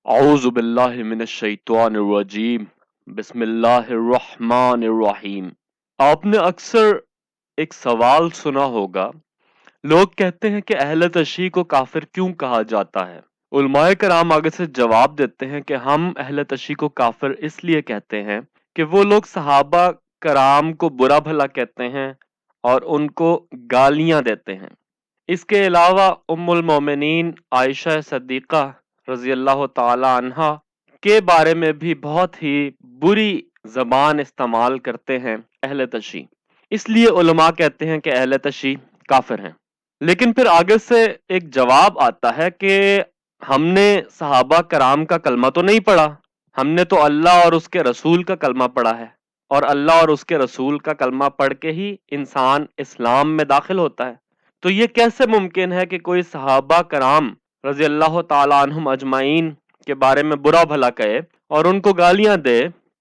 اعوذ باللہ من الشیطان الرجیم بسم اللہ الرحمن الرحیم۔ آپ نے اکثر ایک سوال سنا ہوگا، لوگ کہتے ہیں کہ اہل تشیع کو کافر کیوں کہا جاتا ہے؟ علماء کرام آگے سے جواب دیتے ہیں کہ ہم اہل تشیع کو کافر اس لیے کہتے ہیں کہ وہ لوگ صحابہ کرام کو برا بھلا کہتے ہیں اور ان کو گالیاں دیتے ہیں۔ اس کے علاوہ ام المومنین عائشہ صدیقہ رضی اللہ تعالی عنہا کے بارے میں بھی بہت ہی بری زبان استعمال کرتے ہیں اہل تشیع، اس لیے علماء کہتے ہیں کہ اہل تشیع کافر ہیں۔ لیکن پھر آگے سے ایک جواب آتا ہے کہ ہم نے صحابہ کرام کا کلمہ تو نہیں پڑھا، ہم نے تو اللہ اور اس کے رسول کا کلمہ پڑھا ہے، اور اللہ اور اس کے رسول کا کلمہ پڑھ کے ہی انسان اسلام میں داخل ہوتا ہے۔ تو یہ کیسے ممکن ہے کہ کوئی صحابہ کرام رضی اللہ تعالی عنہم اجمعین کے بارے میں برا بھلا کہے اور ان کو گالیاں دے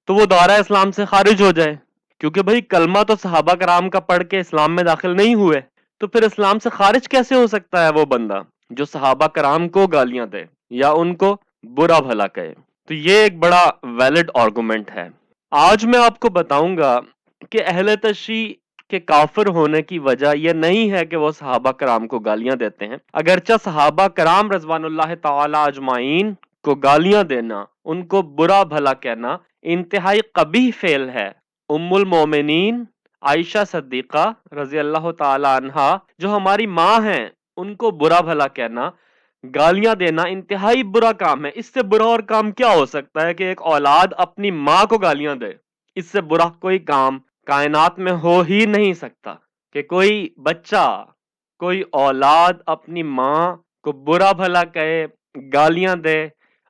تو وہ دائرہ اسلام سے خارج ہو جائے؟ کیونکہ بھئی کلمہ تو صحابہ کرام کا پڑھ کے اسلام میں داخل نہیں ہوئے، تو پھر اسلام سے خارج کیسے ہو سکتا ہے وہ بندہ جو صحابہ کرام کو گالیاں دے یا ان کو برا بھلا کہے؟ تو یہ ایک بڑا ویلڈ آرگومنٹ ہے۔ آج میں آپ کو بتاؤں گا کہ اہل تشیع کے کافر ہونے کی وجہ یہ نہیں ہے کہ وہ صحابہ کرام کو گالیاں دیتے ہیں، اگرچہ صحابہ کرام رضوان اللہ تعالی اجمعین کو گالیاں دینا، ان کو برا بھلا کہنا انتہائی قبیح فعل ہے۔ ام المومنین عائشہ صدیقہ رضی اللہ تعالی عنہا جو ہماری ماں ہیں، ان کو برا بھلا کہنا، گالیاں دینا انتہائی برا کام ہے۔ اس سے برا اور کام کیا ہو سکتا ہے کہ ایک اولاد اپنی ماں کو گالیاں دے؟ اس سے برا کوئی کام کائنات میں ہو ہی نہیں سکتا کہ کوئی بچہ، کوئی اولاد اپنی ماں کو برا بھلا کہے، گالیاں دے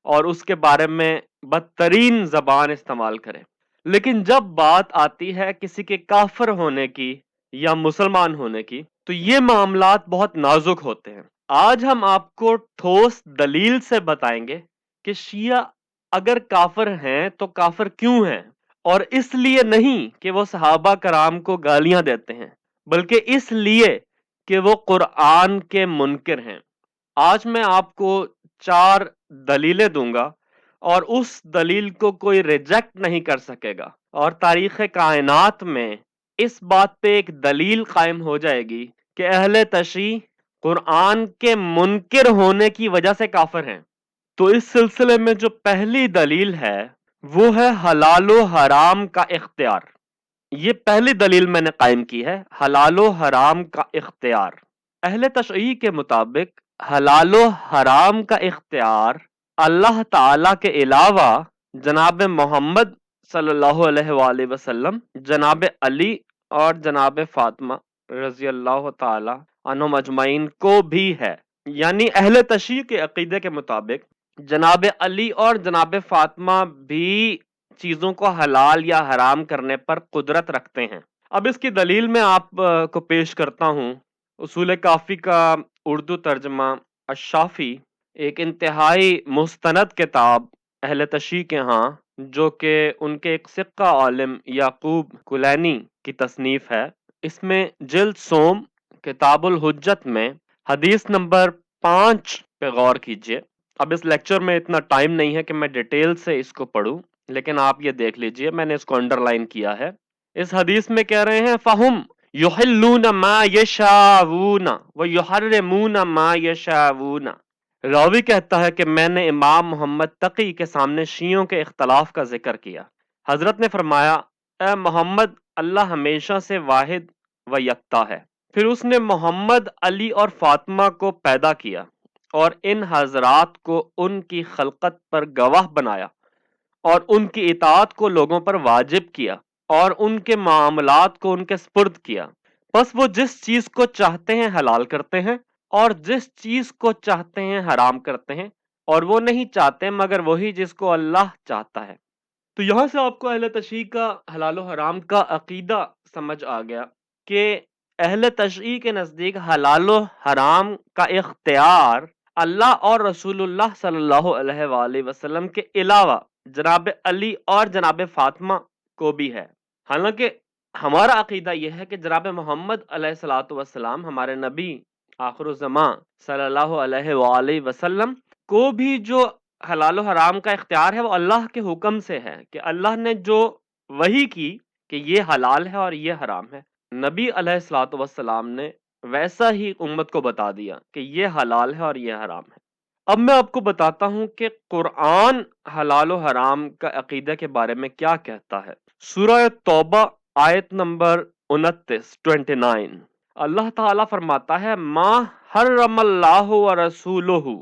اور اس کے بارے میں بدترین زبان استعمال کرے۔ لیکن جب بات آتی ہے کسی کے کافر ہونے کی یا مسلمان ہونے کی تو یہ معاملات بہت نازک ہوتے ہیں۔ آج ہم آپ کو ٹھوس دلیل سے بتائیں گے کہ شیعہ اگر کافر ہیں تو کافر کیوں ہیں، اور اس لیے نہیں کہ وہ صحابہ کرام کو گالیاں دیتے ہیں، بلکہ اس لیے کہ وہ قرآن کے منکر ہیں۔ آج میں آپ کو 4 دلیلیں دوں گا اور اس دلیل کو کوئی ریجیکٹ نہیں کر سکے گا، اور تاریخ کائنات میں اس بات پہ ایک دلیل قائم ہو جائے گی کہ اہل تشیع قرآن کے منکر ہونے کی وجہ سے کافر ہیں۔ تو اس سلسلے میں جو پہلی دلیل ہے وہ ہے حلال و حرام کا اختیار۔ یہ پہلی دلیل میں نے قائم کی ہے، حلال و حرام کا اختیار۔ اہل تشیع کے مطابق حلال و حرام کا اختیار اللہ تعالی کے علاوہ جناب محمد صلی اللہ علیہ وآلہ وسلم، جناب علی اور جناب فاطمہ رضی اللہ تعالی عنہم اجمعین کو بھی ہے۔ یعنی اہل تشیع کے عقیدے کے مطابق جناب علی اور جناب فاطمہ بھی چیزوں کو حلال یا حرام کرنے پر قدرت رکھتے ہیں۔ اب اس کی دلیل میں آپ کو پیش کرتا ہوں اصول کافی کا اردو ترجمہ الشافی، ایک انتہائی مستند کتاب اہل تشیع کے ہاں، جو کہ ان کے ایک ثقہ عالم یعقوب کلینی کی تصنیف ہے۔ اس میں جلد سوم کتاب الحجت میں حدیث نمبر 5 پہ غور کیجئے۔ اب اس لیکچر میں اتنا ٹائم نہیں ہے کہ میں ڈیٹیل سے اس کو پڑھوں، لیکن آپ یہ دیکھ لیجئے، میں نے اس کو انڈر لائن کیا ہے۔ اس حدیث میں کہہ رہے ہیں فَهُمْ يُحِلُّونَ مَا يَشَاءُونَ وَيُحَرِّمُونَ مَا يَشَاءُونَ۔ راوی کہتا ہے کہ میں نے امام محمد تقی کے سامنے شیعوں کے اختلاف کا ذکر کیا۔ حضرت نے فرمایا، اے محمد، اللہ ہمیشہ سے واحد و یکتا ہے۔ پھر اس نے محمد، علی اور فاطمہ کو پیدا کیا اور ان حضرات کو ان کی خلقت پر گواہ بنایا اور ان کی اطاعت کو لوگوں پر واجب کیا اور ان کے معاملات کو ان کے سپرد کیا۔ بس وہ جس چیز کو چاہتے ہیں حلال کرتے ہیں اور جس چیز کو چاہتے ہیں حرام کرتے ہیں، اور وہ نہیں چاہتے مگر وہی جس کو اللہ چاہتا ہے۔ تو یہاں سے آپ کو اہل تشیع کا حلال و حرام کا عقیدہ سمجھ آ گیا کہ اہل تشیع کے نزدیک حلال و حرام کا اختیار اللہ اور رسول اللہ صلی اللہ علیہ وآلہ وسلم کے علاوہ جناب علی اور جناب فاطمہ کو بھی ہے۔ حالانکہ ہمارا عقیدہ یہ ہے کہ جناب محمد علیہ الصلوۃ والسلام، ہمارے نبی آخر الزمان صلی اللہ علیہ وآلہ وسلم کو بھی جو حلال و حرام کا اختیار ہے وہ اللہ کے حکم سے ہے، کہ اللہ نے جو وحی کی کہ یہ حلال ہے اور یہ حرام ہے، نبی علیہ الصلوۃ والسلام نے ویسا ہی امت کو بتا دیا کہ یہ حلال ہے اور یہ حرام ہے۔ اب میں آپ کو بتاتا ہوں کہ قرآن حلال و حرام کا عقیدہ کے بارے میں کیا کہتا ہے۔ سورہ توبہ آیت نمبر 29 اللہ تعالیٰ فرماتا ہے ما حرم اللہ و رسولہ،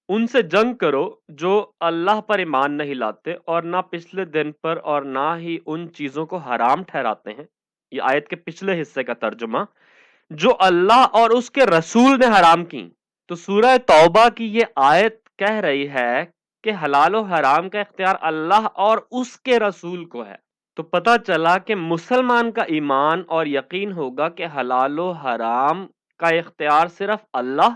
ان سے جنگ کرو جو اللہ پر ایمان نہیں لاتے اور نہ پچھلے دن پر اور نہ ہی ان چیزوں کو حرام ٹھہراتے ہیں۔ یہ آیت کے پچھلے حصے کا ترجمہ، جو اللہ اور اس کے رسول نے حرام کی۔ تو سورہ توبہ کی یہ آیت کہہ رہی ہے کہ حلال و حرام کا اختیار اللہ اور اس کے رسول کو ہے۔ تو پتہ چلا کہ مسلمان کا ایمان اور یقین ہوگا کہ حلال و حرام کا اختیار صرف اللہ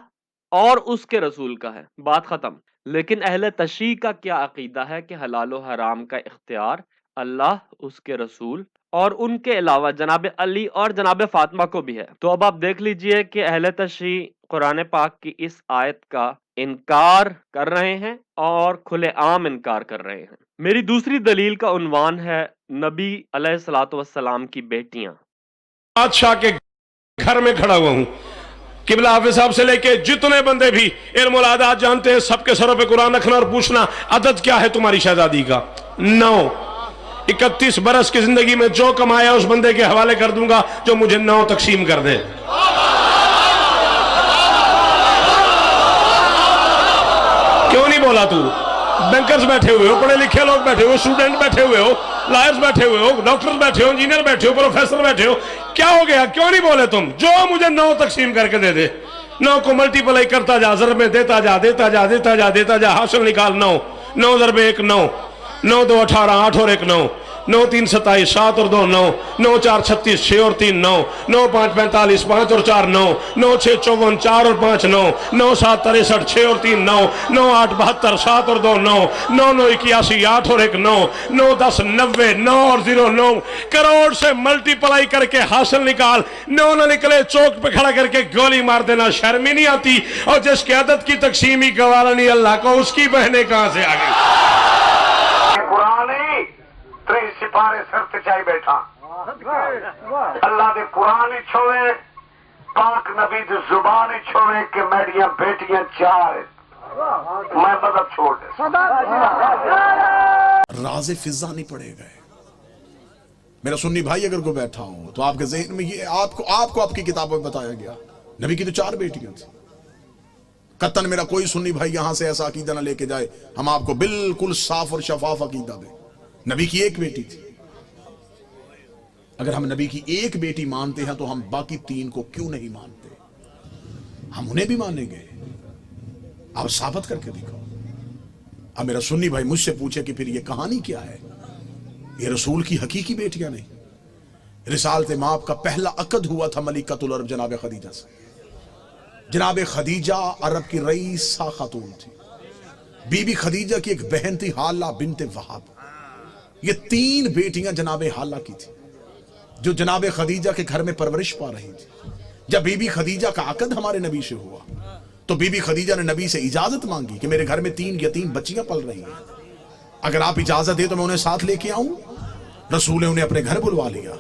اور اس کے رسول کا ہے، بات ختم۔ لیکن اہل تشیع کا کیا عقیدہ ہے کہ حلال و حرام کا اختیار اللہ، اس کے رسول اور ان کے علاوہ جناب علی اور جناب فاطمہ کو بھی ہے۔ تو اب آپ دیکھ لیجئے کہ اہل تشیع قرآن پاک کی اس آیت کا انکار کر رہے ہیں اور کھلے عام انکار کر رہے ہیں۔ میری دوسری دلیل کا عنوان ہے نبی علیہ الصلوۃ والسلام کی بیٹیاں۔ بادشاہ کے گھر میں کھڑا ہوا ہوں، قبلہ حافظ صاحب سے لے کے جتنے بندے بھی علم العادات جانتے ہیں، سب کے سروں پہ قرآن رکھنا اور پوچھنا عدد کیا ہے تمہاری شہزادی کا؟ 9۔ 31 برس کی زندگی میں جو کمایا اس بندے کے حوالے کر دوں گا جو مجھے 9 تقسیم کر دے۔ کیوں نہیں بولا تو؟ بینکرز بیٹھے ہوئے ہو، پڑھے لکھے لوگ بیٹھے ہوئے، اسٹوڈنٹ بیٹھے ہوئے ہو، لائرز بیٹھے ہوئے ہو، ڈاکٹرز بیٹھے ہو، انجینئر بیٹھے ہو، پروفیسر بیٹھے ہو، کیا ہو گیا؟ کیوں نہیں بولے تم؟ جو مجھے 9 تقسیم کر کے دے دے، 9 کو ملٹی پلائی کرتا جا، ضرب میں دیتا جا دیتا جا دیتا جا دیتا جا، حاصل نکال 9، 9 ضرب 1 9، 9 2 18، 8 اور 1 9، 9 3 27، 7 اور 2 9، 9 4 36، 6 اور 3 9، 9 5 45، 5 اور 4 9، 9 6 54، 4 اور 5 9، 9 7 63، 6 اور 3 9، 9 8 72، 7 اور 2 9، 9 9 81، 8 اور 1 9، 9 10 90، 9 اور 0 9۔ کروڑ سے ملٹی پلائی کر کے حاصل نکال، 9 نہ نکلے چوک پہ کھڑا کر کے گولی مار دینا، شرم ہی نہیں آتی؟ اور جس کی عدد کی تقسیم ہی گوارا نہیں اللہ کو، اس کی بہنیں کہاں سے آ گئی؟ قرآنی تری سپارے سر تے چائی بیٹھا، اللہ دے قرآن چھوئے، پاک نبی دی زبان چھوئے کہ میڈیاں بیٹیاں 4 میں مذہب چھوڑ دے۔ راز فضا نہیں پڑے گئے۔ میرا سنی بھائی اگر کوئی بیٹھا ہوں تو آپ کے ذہن میں یہ آپ کو آپ کی کتابوں میں بتایا گیا نبی کی تو 4 بیٹیاں تھیں۔ قطن میرا کوئی سنی بھائی یہاں سے ایسا عقیدہ نہ لے کے جائے، ہم آپ کو بالکل صاف اور شفاف عقیدہ دیں۔ نبی کی 1 بیٹی تھی۔ اگر ہم نبی کی 1 بیٹی مانتے ہیں تو ہم باقی 3 کو کیوں نہیں مانتے؟ ہم انہیں بھی مانیں گے۔ آپ ثابت کر کے دکھاؤ۔ اب میرا سنی بھائی مجھ سے پوچھے کہ پھر یہ کہانی کیا ہے؟ یہ رسول کی حقیقی بیٹیاں نہیں۔ رسالت مآب کا پہلا عقد ہوا تھا ملکۃ العرب جناب خدیجہ سے۔ جناب خدیجہ عرب کی رئیسہ خاتون تھی۔ بی بی خدیجہ کی ایک بہن تھی حالہ بنت وہب۔ یہ 3 بیٹیاں جناب حالہ کی تھی جو جناب خدیجہ کے گھر میں پرورش پا رہی تھی۔ جب بی بی خدیجہ کا عقد ہمارے نبی سے ہوا تو بی بی خدیجہ نے نبی سے اجازت مانگی کہ میرے گھر میں 3 یتیم بچیاں پل رہی ہیں، اگر آپ اجازت دے تو میں انہیں ساتھ لے کے آؤں۔ رسول نے انہیں اپنے گھر بلوا لیا،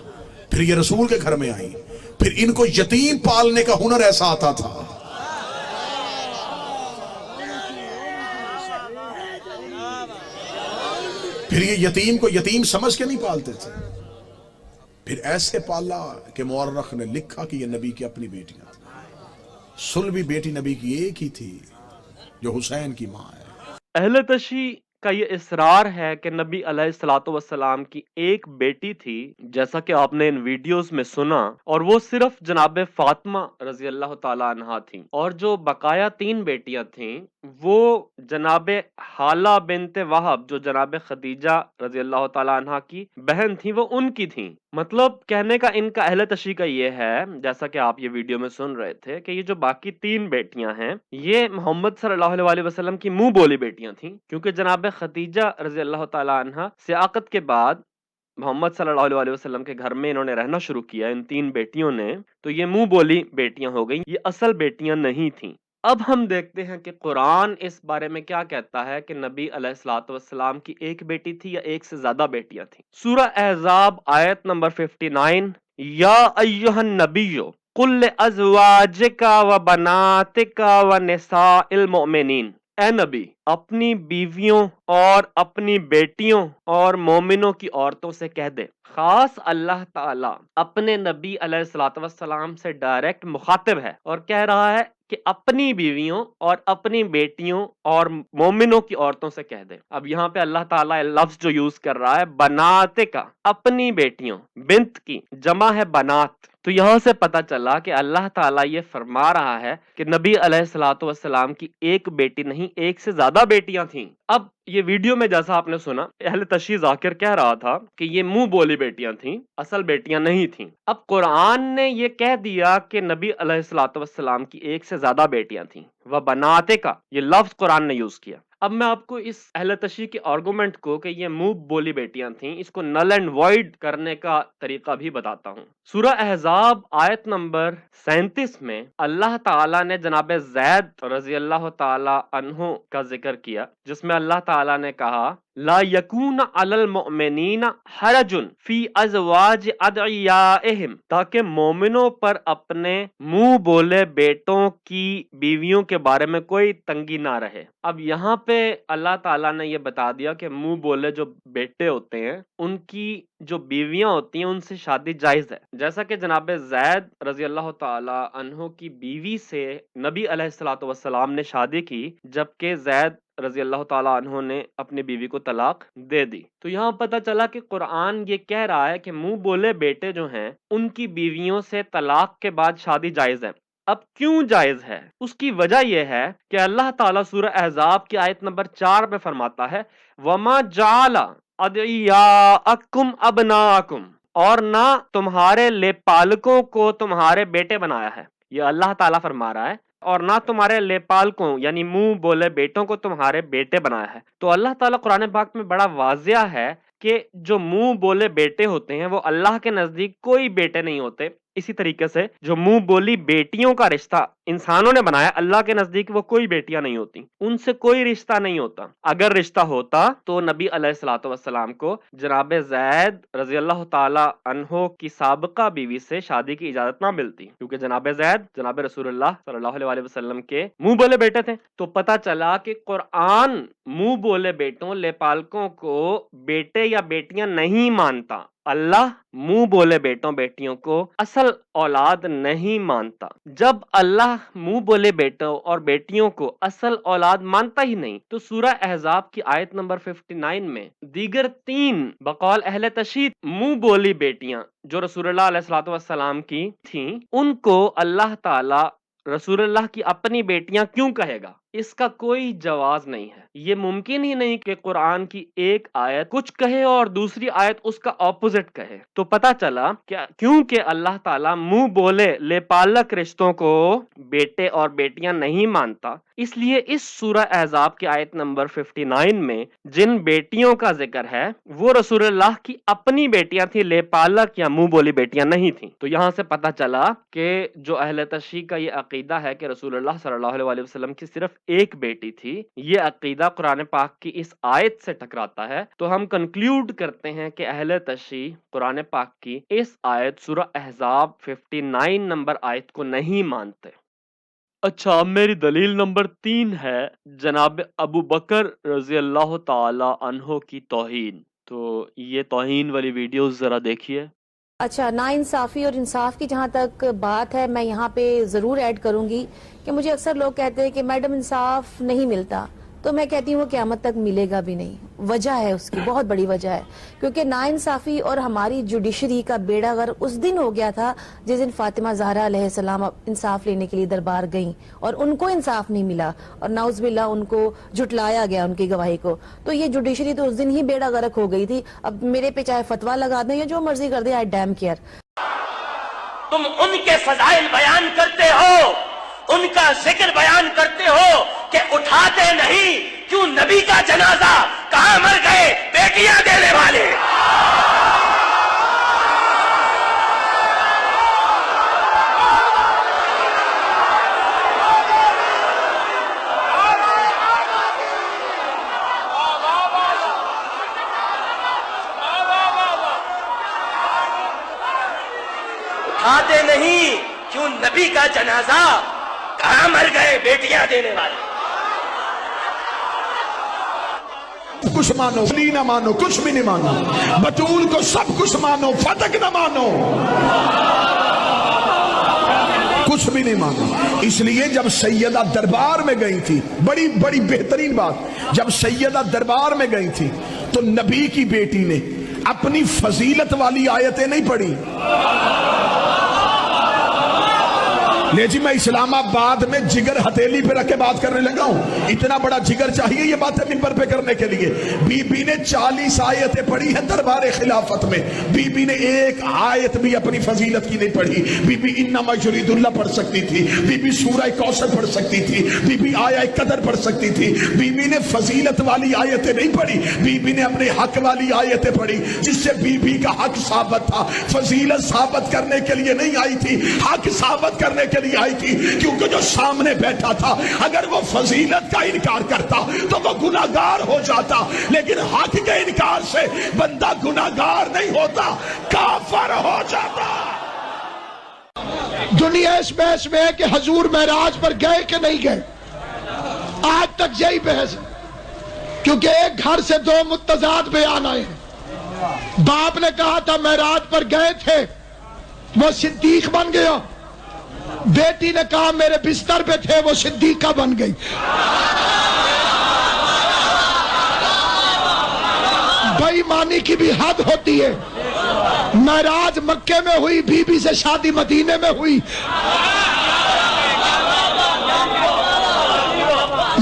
پھر یہ رسول کے گھر میں آئی، پھر ان کو یتیم پالنے کا ہنر ایسا آتا تھا۔ پھر یہ یتیم کو یتیم سمجھ کے نہیں پالتے تھے، پھر ایسے پالا کہ مورخ نے لکھا کہ یہ نبی کی اپنی بیٹیاں تھیں۔ سلبی بیٹی نبی کی 1 ہی تھی جو حسین کی ماں ہے۔ اہل تشیع کا یہ اصرار ہے کہ نبی علیہ الصلوۃ والسلام کی 1 بیٹی تھی، جیسا کہ آپ نے ان ویڈیوز میں سنا، اور وہ صرف جناب فاطمہ رضی اللہ تعالی عنہا تھیں، اور جو بقایا 3 بیٹیاں تھیں وہ جناب حالہ بنت وہب جو جناب خدیجہ رضی اللہ تعالی عنہا کی بہن تھیں وہ ان کی تھیں۔ مطلب کہنے کا ان کا اہل تشیع کا یہ ہے، جیسا کہ آپ یہ ویڈیو میں سن رہے تھے، کہ یہ جو باقی 3 بیٹیاں ہیں یہ محمد صلی اللہ علیہ وسلم کی منہ بولی بیٹیاں تھیں، کیونکہ جناب خدیجہ رضی اللہ تعالی عنہا سے عقد کے بعد محمد صلی اللہ علیہ وسلم کے گھر میں انہوں نے رہنا شروع کیا ان 3 بیٹیوں نے، تو یہ منہ بولی بیٹیاں ہو گئیں، یہ اصل بیٹیاں نہیں تھیں۔ اب ہم دیکھتے ہیں کہ قرآن اس بارے میں کیا کہتا ہے کہ نبی علیہ الصلوۃ والسلام کی ایک بیٹی تھی یا ایک سے زیادہ بیٹیاں تھیں. سورہ احزاب آیت نمبر 59. یا ایہا النبی قل لازواجک و بناتک و نساء المؤمنین، اے نبی اپنی بیویوں اور اپنی بیٹیوں اور مومنوں کی عورتوں سے کہہ دے. خاص اللہ تعالی اپنے نبی علیہ الصلوۃ والسلام سے ڈائریکٹ مخاطب ہے اور کہہ رہا ہے کہ اپنی بیویوں اور اپنی بیٹیوں اور مومنوں کی عورتوں سے کہہ دے. اب یہاں پہ اللہ تعالیٰ لفظ جو یوز کر رہا ہے بناتے کا، اپنی بیٹیوں، بنت کی جمع ہے بنات. تو یہاں سے پتا چلا کہ اللہ تعالیٰ یہ فرما رہا ہے کہ نبی علیہ الصلوۃ والسلام کی ایک بیٹی نہیں، ایک سے زیادہ بیٹیاں تھیں. اب یہ ویڈیو میں جیسا آپ نے سنا، اہل تشیع ذاکر کہہ رہا تھا کہ یہ منہ بولی بیٹیاں تھیں، اصل بیٹیاں نہیں تھیں. اب قرآن نے یہ کہہ دیا کہ نبی علیہ الصلوۃ والسلام کی ایک سے زیادہ بیٹیاں تھیں. وہ بناتے کا یہ لفظ قرآن نے یوز کیا. اب میں آپ کو اس اہل تشیع کے آرگومنٹ کو کہ یہ منہ بولی بیٹیاں تھیں، اس کو نل اینڈ وائڈ کرنے کا طریقہ بھی بتاتا ہوں. سورہ احزاب آیت نمبر 37 میں اللہ تعالیٰ نے جناب زید رضی اللہ تعالیٰ عنہ کا ذکر کیا، جس میں اللہ تعالیٰ نے کہا لا یکون علی المؤمنین حرج فی ازواج ادعیائہم، تاکہ مومنوں پر اپنے منہ بولے بیٹوں کی بیویوں کے بارے میں کوئی تنگی نہ رہے. اب یہاں پہ اللہ تعالیٰ نے یہ بتا دیا کہ منہ بولے جو بیٹے ہوتے ہیں ان کی جو بیویاں ہوتی ہیں ان سے شادی جائز ہے. جیسا کہ جناب زید رضی اللہ تعالی عنہ کی بیوی سے نبی علیہ الصلوۃ والسلام نے شادی کی، جبکہ زید رضی اللہ تعالیٰ عنہ نے اپنی بیوی کو طلاق دے دی. تو یہاں پتہ چلا کہ قرآن یہ کہہ رہا ہے کہ منہ بولے بیٹے جو ہیں ان کی بیویوں سے طلاق کے بعد شادی جائز ہے. اب کیوں جائز ہے؟ اس کی وجہ یہ ہے کہ اللہ تعالیٰ سورہ احزاب کی آیت نمبر 4 میں فرماتا ہے وَمَا جَعَلَ أَدْعِيَاءَكُمْ أَبْنَاءَكُمْ، اور نہ تمہارے لے پالکوں کو تمہارے بیٹے بنایا ہے. یہ اللہ تعالیٰ فرما رہا ہے، اور نہ تمہارے لے پالکوں یعنی منہ بولے بیٹوں کو تمہارے بیٹے بنایا ہے. تو اللہ تعالیٰ قرآن پاک میں بڑا واضح ہے کہ جو منہ بولے بیٹے ہوتے ہیں وہ اللہ کے نزدیک کوئی بیٹے نہیں ہوتے. اسی طریقے سے جو منہ بولی بیٹیوں کا رشتہ انسانوں نے بنایا، اللہ کے نزدیک وہ کوئی بیٹیاں نہیں ہوتی، ان سے کوئی رشتہ نہیں ہوتا. اگر رشتہ ہوتا تو نبی علیہ الصلوۃ والسلام کو جناب زید رضی اللہ تعالی عنہ کی سابقہ بیوی سے شادی کی اجازت نہ ملتی، کیونکہ جناب زید جناب رسول اللہ صلی اللہ علیہ وسلم کے منہ بولے بیٹے تھے. تو پتہ چلا کہ قرآن منہ بولے بیٹوں لے پالکوں کو بیٹے یا بیٹیاں نہیں مانتا. اللہ منہ بولے بیٹوں بیٹیوں کو اصل اولاد نہیں مانتا. جب اللہ منہ بولے بیٹوں اور بیٹیوں کو اصل اولاد مانتا ہی نہیں، تو سورہ احزاب کی آیت نمبر 59 میں دیگر 3 بقول اہل تشیع منہ بولی بیٹیاں جو رسول اللہ علیہ الصلوۃ والسلام کی تھیں، ان کو اللہ تعالی رسول اللہ کی اپنی بیٹیاں کیوں کہے گا؟ اس کا کوئی جواز نہیں ہے. یہ ممکن ہی نہیں کہ قرآن کی ایک آیت کچھ کہے اور دوسری آیت اس کا اپوزٹ کہے. تو پتا چلا کہ کیونکہ اللہ تعالیٰ منہ بولے لے پالک رشتوں کو بیٹے اور بیٹیاں نہیں مانتا، اس لیے اس سورہ احزاب کی آیت نمبر 59 میں جن بیٹیوں کا ذکر ہے وہ رسول اللہ کی اپنی بیٹیاں تھیں، لے پالک یا منہ بولی بیٹیاں نہیں تھیں. تو یہاں سے پتا چلا کہ جو اہل تشیع کا یہ عقیدہ ہے کہ رسول اللہ صلی اللہ علیہ وسلم کی صرف ایک بیٹی تھی، یہ عقیدہ قرآن پاک کی اس آیت سے ٹکراتا ہے. تو ہم کنکلیوڈ کرتے ہیں کہ اہل تشیع قرآن پاک کی اس آیت سورہ احزاب 59 نمبر آیت کو نہیں مانتے. اچھا، اب میری دلیل نمبر 3 ہے جناب ابو بکر رضی اللہ تعالی عنہ کی توہین. تو یہ توہین والی ویڈیوز ذرا دیکھیے. اچھا، نا انصافی اور انصاف کی جہاں تک بات ہے، میں یہاں پہ ضرور ایڈ کروں گی کہ مجھے اکثر لوگ کہتے ہیں کہ میڈم انصاف نہیں ملتا، تو میں کہتی ہوں قیامت تک ملے گا بھی نہیں. وجہ ہے اس کی، بہت بڑی وجہ ہے، کیونکہ نا انصافی اور ہماری جوڈیشری کا بیڑا غرق اس دن ہو گیا تھا جس دن فاطمہ زہرا علیہ السلام انصاف لینے کے لیے دربار گئیں اور ان کو انصاف نہیں ملا، اور نعوذ باللہ ان کو جھٹلایا گیا ان کی گواہی کو. تو یہ جوڈیشری تو اس دن ہی بیڑا غرق ہو گئی تھی. اب میرے پہ چاہے فتویٰ لگا دیں یا جو مرضی کر دیں، آئی ڈیم کیئر. تم ان کے فضائل بیان کرتے ہو، ان کا ذکر بیان کرتے ہو کہ اٹھاتے نہیں کیوں نبی کا جنازہ؟ کہاں مر گئے بیٹیاں دینے والے؟ اٹھاتے نہیں کیوں نبی کا جنازہ؟ کہاں مر گئے بیٹیاں دینے والے؟ کچھ مانو، علی نہ مانو، کچھ بھی نہیں مانو، بطول کو سب کچھ مانو، فتح نہ مانو، کچھ بھی نہیں مانو۔ اس لیے جب سیدہ دربار میں گئی تھی، بڑی بڑی بہترین بات، جب سیدہ دربار میں گئی تھی تو نبی کی بیٹی نے اپنی فضیلت والی آیتیں نہیں پڑھی۔ لے جی میں اسلام آباد میں جگر ہتھیلی پہ رکھ کے بات کرنے لگا ہوں، اتنا بڑا جگر چاہیے یہ باتیں ممبر پہ کرنے کے لیے۔ بی بی نے 40 آیتیں پڑھی ہیں دربار خلافت میں، بی بی نے ایک آیت بھی اپنی فضیلت کی نہیں پڑھی۔ بی بی انما یرید اللہ پڑھ سکتی تھی، بی بی سورہ کوثر پڑھ سکتی تھی، بی بی آیہ قدر پڑھ سکتی تھی، بی بی نے فضیلت والی آیتیں نہیں پڑھی، بی بی نے اپنے حق والی آیتیں پڑھی، جس سے بی بی کا حق ثابت تھا۔ فضیلت ثابت کرنے کے لیے نہیں آئی تھی، حق ثابت کرنے کے لیے آئی تھی، کیونکہ جو سامنے بیٹھا تھا اگر وہ فضیلت کا انکار کرتا تو وہ گناہگار ہو جاتا، لیکن حق کے انکار سے بندہ گناہگار نہیں ہوتا، کافر ہو جاتا۔ دنیا اس بحث میں ہے کہ حضور معراج پر گئے کہ نہیں گئے، آج تک یہی بحث ہے، کیونکہ ایک گھر سے دو متضاد بیان آئے ہیں۔ باپ نے کہا تھا معراج پر گئے تھے، وہ صدیق بن گیا، بیٹی نے کہا میرے بستر پہ تھے، وہ صدیقہ بن گئی۔ بے ایمانی کی بھی حد ہوتی ہے۔ معراج مکے میں ہوئی، بی بی سے شادی مدینے میں ہوئی۔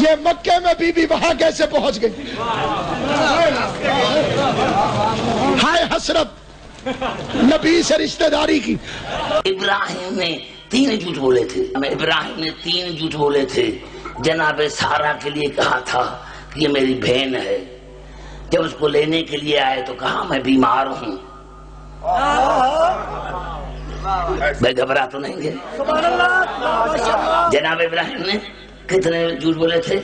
یہ مکے میں بی بی وہاں کیسے پہنچ گئی؟ ہائے حسرت نبی سے رشتہ داری کی۔ ابراہیم نے 3 جھوٹ بولے تھے، ابراہیم نے 3 جھوٹ بولے تھے۔ جناب سارا کے لیے کہا تھا کہ یہ میری بہن ہے، جب اس کو لینے کے لیے آئے تو کہا میں بیمار ہوں۔ میں گھبرا تو نہیں گئے؟ جناب ابراہیم نے کتنے جھوٹ بولے تھے؟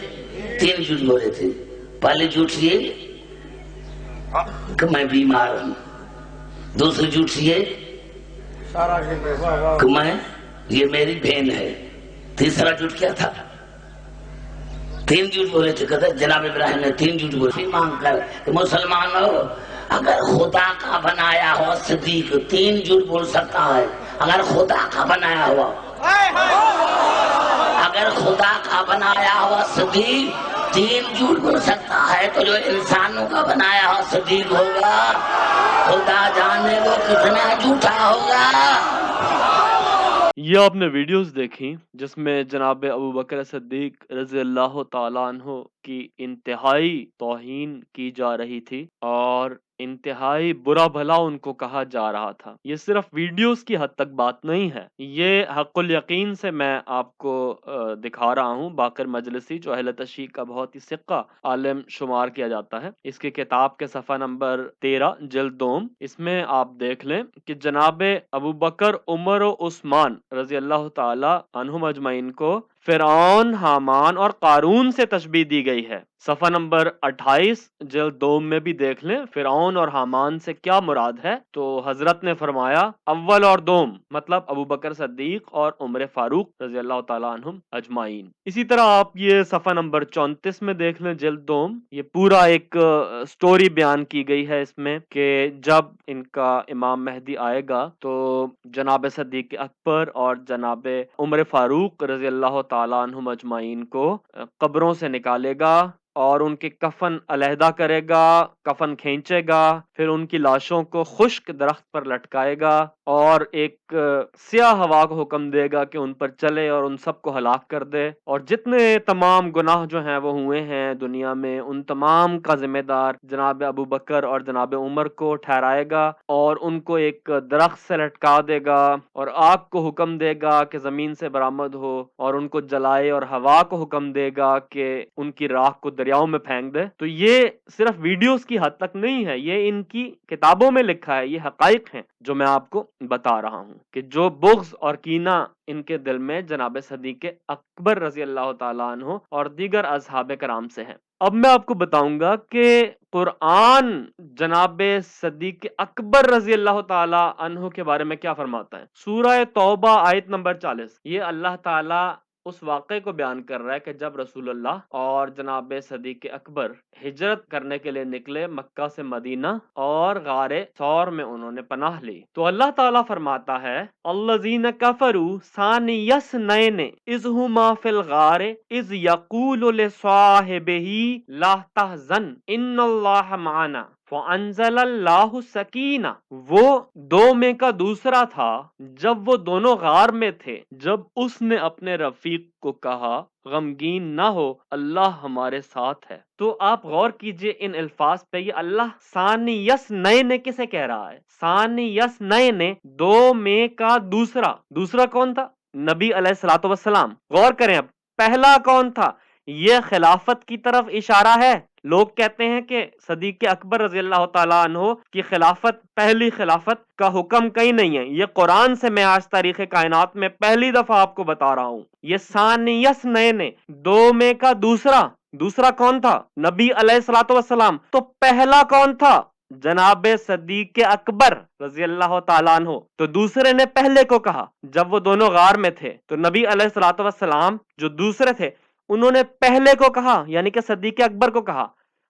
3 جھوٹ بولے تھے۔ پہلے جھوٹ یہ کہ میں بیمار ہوں، دوسری جھوٹ یہ کہ میں یہ میری بہن ہے، تیسرا جھوٹ کیا تھا؟ 3 جھوٹ بولے تھے۔ کہتے جناب ابراہیم نے 3 جھوٹ بولے مانگ کر کہ مسلمان ہو، اگر خدا کا بنایا ہوا صدیق 3 جھوٹ بول سکتا ہے، اگر خدا کا بنایا ہوا، اگر خدا کا بنایا ہوا صدیق 3 جھوٹ بول سکتا ہے تو جو انسانوں کا بنایا ہوا صدیق ہوگا، خدا جانے وہ کتنا جھوٹا ہوگا۔ یہ آپ نے ویڈیوز دیکھی جس میں جناب ابو بکر صدیق رضی اللہ تعالیٰ عنہ کی انتہائی توہین کی جا رہی تھی اور انتہائی برا بھلا ان کو کہا جا رہا تھا۔ یہ صرف ویڈیوز کی حد تک بات نہیں ہے، یہ حق الیقین سے میں آپ کو دکھا رہا ہوں۔ باقر مجلسی جو اہل تشیع کا بہت ہی ثقہ عالم شمار کیا جاتا ہے، اس کی کتاب کے صفحہ نمبر 13 جلد 2 اس میں آپ دیکھ لیں کہ جناب ابو بکر، عمر و عثمان رضی اللہ تعالی عنہم اجمعین کو فرعون، حامان اور قارون سے تشبیہ دی گئی ہے۔ صفحہ نمبر 28 جلد 2 میں بھی دیکھ لیں فرعون اور حامان سے کیا مراد ہے۔ تو حضرت نے فرمایا اول اور دوم، مطلب ابو بکر صدیق اور عمر فاروق رضی اللہ تعالیٰ عنہم اجمعین۔ اسی طرح آپ یہ صفحہ نمبر 34 میں دیکھ لیں جلد 2، یہ پورا ایک سٹوری بیان کی گئی ہے اس میں کہ جب ان کا امام مہدی آئے گا تو جناب صدیق اکبر اور جناب عمر فاروق رضی اللہ تعالیٰ عنہم اجمعین کو قبروں سے نکالے گا اور ان کے کفن علیحدہ کرے گا، کفن کھینچے گا، پھر ان کی لاشوں کو خشک درخت پر لٹکائے گا اور ایک سیاہ ہوا کو حکم دے گا کہ ان پر چلے اور ان سب کو ہلاک کر دے، اور جتنے تمام گناہ جو ہیں وہ ہوئے ہیں دنیا میں ان تمام کا ذمہ دار جناب ابو بکر اور جناب عمر کو ٹھہرائے گا اور ان کو ایک درخت سے لٹکا دے گا اور آگ کو حکم دے گا کہ زمین سے برآمد ہو اور ان کو جلائے، اور ہوا کو حکم دے گا کہ ان کی راکھ کو دریاؤں میں پھینک دے۔ تو یہ صرف ویڈیوز کی حد تک نہیں ہے، یہ ان کی کتابوں میں لکھا ہے، یہ حقائق ہیں جو میں آپ کو بتا رہا ہوں کہ جو بغض اور کینہ ان کے دل میں جناب صدیق اکبر رضی اللہ تعالیٰ عنہ اور دیگر اصحاب کرام سے ہے۔ اب میں آپ کو بتاؤں گا کہ قرآن جناب صدیق اکبر رضی اللہ تعالیٰ عنہ کے بارے میں کیا فرماتا ہے۔ سورہ توبہ آیت نمبر 40، یہ اللہ تعالیٰ اس واقعے کو بیان کر رہا ہے کہ جب رسول اللہ اور جناب صدیق اکبر ہجرت کرنے کے لیے نکلے مکہ سے مدینہ اور غار ثور میں انہوں نے پناہ لی، تو اللہ تعالیٰ فرماتا ہے الذین کفروا ثانی اثنین اذ ہما فی الغار اذ یقول لصاحبہ لا تحزن ان اللہ معنا فانزل اللہ سکینہ، وہ دو میں کا دوسرا تھا جب وہ دونوں غار میں تھے، جب اس نے اپنے رفیق کو کہا غمگین نہ ہو اللہ ہمارے ساتھ ہے۔ تو آپ غور کیجئے ان الفاظ پہ، یہ اللہ ثانی اثنین کسے کہہ رہا ہے؟ ثانی اثنین، دو میں کا دوسرا، دوسرا کون تھا؟ نبی علیہ الصلوۃ والسلام۔ غور کریں اب، پہلا کون تھا؟ یہ خلافت کی طرف اشارہ ہے۔ لوگ کہتے ہیں کہ صدیق اکبر رضی اللہ تعالیٰ عنہ کی خلافت پہلی خلافت کا حکم کہیں نہیں ہے، یہ قرآن سے میں آج تاریخ کائنات میں پہلی دفعہ آپ کو بتا رہا ہوں۔ یہ ثانی اثنین، دو میں کا دوسرا، دوسرا کون تھا؟ نبی علیہ الصلوۃ والسلام۔ تو پہلا کون تھا؟ جناب صدیق اکبر رضی اللہ تعالیٰ عنہ۔ تو دوسرے نے پہلے کو کہا جب وہ دونوں غار میں تھے، تو نبی علیہ الصلوۃ والسلام جو دوسرے تھے انہوں نے پہلے کو کہا، یعنی کہ صدیق اکبر کو کہا۔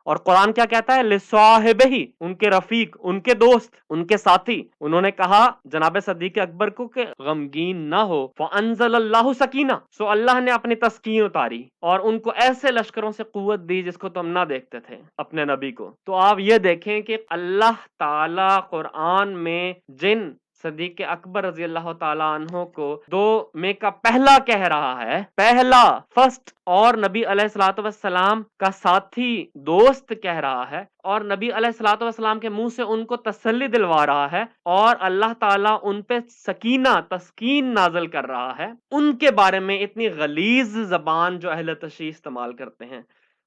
اور قرآن کیا کہتا ہے؟ لصاحبہ، ان کے رفیق، ان کے دوست، ان کے ساتھی، انہوں نے کہا جناب صدیق اکبر کو کہ غمگین نہ ہو، فانزل اللہ سکینہ، سو اللہ نے اپنی تسکین اتاری اور ان کو ایسے لشکروں سے قوت دی جس کو تم نہ دیکھتے تھے اپنے نبی کو۔ تو آپ یہ دیکھیں کہ اللہ تعالی قرآن میں جن صدیق اکبر رضی اللہ تعالیٰ عنہ کو دو میں کا پہلا کہہ رہا ہے، پہلا، فرسٹ، اور نبی علیہ الصلوۃ والسلام کا ساتھی، دوست کہہ رہا ہے، اور نبی علیہ الصلوۃ والسلام کے منہ سے ان کو تسلی دلوا رہا ہے، اور اللہ تعالیٰ ان پہ سکینہ، تسکین نازل کر رہا ہے، ان کے بارے میں اتنی غلیظ زبان جو اہل تشیع استعمال کرتے ہیں،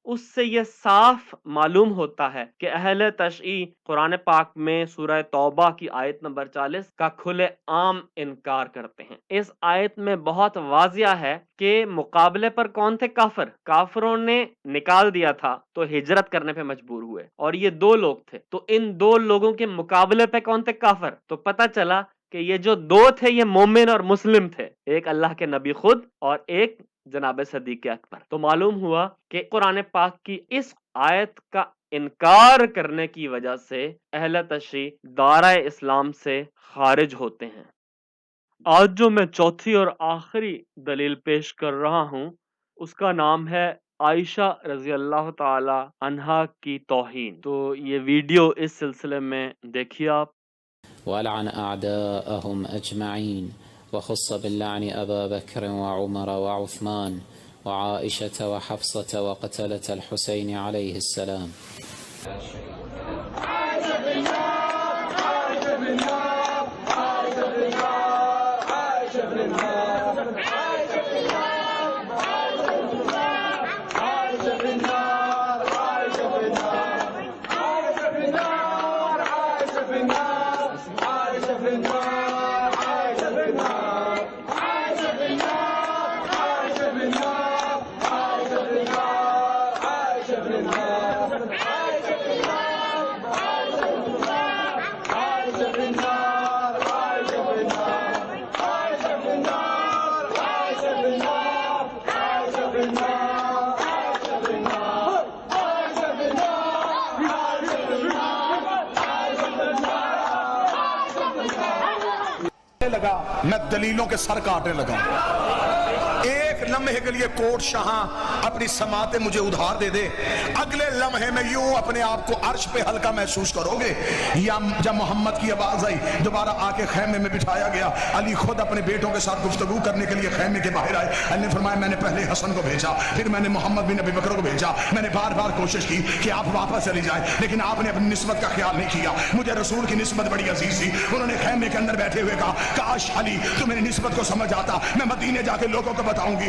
اس سے یہ صاف معلوم ہوتا ہے کہ اہل تشیع قرآن پاک میں سورہ توبہ کی آیت نمبر 40 کا کھلے عام انکار کرتے ہیں۔ اس آیت میں بہت واضح ہے کہ مقابلے پر کون تھے؟ کافر، کافروں نے نکال دیا تھا تو ہجرت کرنے پہ مجبور ہوئے، اور یہ دو لوگ تھے، تو ان دو لوگوں کے مقابلے پہ کون تھے؟ کافر۔ تو پتہ چلا کہ یہ جو دو تھے یہ مومن اور مسلم تھے، ایک اللہ کے نبی خود اور ایک جناب صدیق اکبر۔ تو معلوم ہوا کہ قرآن پاک کی اس آیت کا انکار کرنے کی وجہ سے اہل تشیع دائرہ اسلام سے خارج ہوتے ہیں۔ آج جو میں چوتھی اور آخری دلیل پیش کر رہا ہوں اس کا نام ہے عائشہ رضی اللہ تعالی عنہا کی توہین۔ تو یہ ویڈیو اس سلسلے میں دیکھیے آپ۔ وَلَعَنَ أَعْدَاءَهُمْ أَجْمَعِينَ وخص باللعن أبا بكر وعمر وعثمان وعائشة وحفصة وقتلة الحسين عليه السلام. لگا میں دلیلوں کے سر کاٹنے لگا۔ ایک لمحے کے لیے کوٹ شاہ اپنی سماعتیں مجھے ادھار دے دے، اگلے لمحے میں یوں اپنے آپ کو عرش پہ ہلکا محسوس کرو گے۔ یا جب محمد کی آواز آئی، دوبارہ آ کے خیمے میں بٹھایا گیا، علی خود اپنے بیٹوں کے ساتھ گفتگو کرنے کے لیے خیمے کے باہر آئے۔ علی نے فرمایا میں نے پہلے حسن کو بھیجا، پھر میں نے محمد بن ابی بکر کو بھیجا، میں نے بار بار کوشش کی کہ آپ واپس چلی جائیں، لیکن آپ نے اپنی نسبت کا خیال نہیں کیا۔ مجھے رسول کی نسبت بڑی عزیز تھی۔ انہوں نے خیمے کے اندر بیٹھے ہوئے کہا کاش علی تو میری نسبت کو سمجھ آتا، میں مدینے جا کے لوگوں کو بتاؤں گی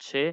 6,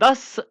10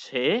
6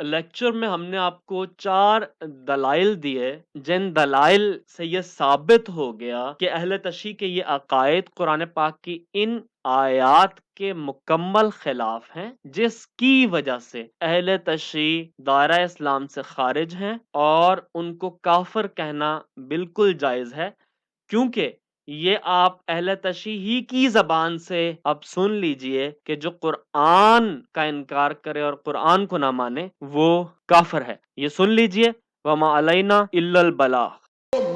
لیکچر میں ہم نے آپ کو 4 دلائل دیے جن دلائل سے یہ ثابت ہو گیا کہ اہل تشیع کے یہ عقائد قرآن پاک کی ان آیات کے مکمل خلاف ہیں، جس کی وجہ سے اہل تشیع دائرہ اسلام سے خارج ہیں اور ان کو کافر کہنا بالکل جائز ہے، کیونکہ یہ آپ اہل تشیع ہی کی زبان سے اب سن لیجئے کہ جو قرآن کا انکار کرے اور قرآن کو نہ مانے وہ کافر ہے. یہ سن لیجئے، وَمَا عَلَيْنَا إِلَّا الْبَلَاغُ.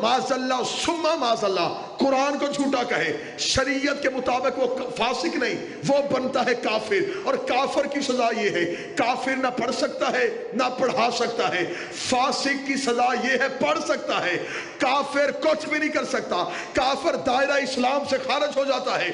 معاذ اللہ ثم معاذ اللہ قرآن کو جھوٹا کہے، شریعت کے مطابق وہ فاسق نہیں، وہ بنتا ہے کافر، اور کافر کی سزا یہ ہے، کافر نہ پڑھ سکتا ہے نہ پڑھا سکتا ہے، فاسق کی سزا یہ ہے پڑھ سکتا ہے، کافر کچھ بھی نہیں کر سکتا، کافر دائرہ اسلام سے خارج ہو جاتا ہے.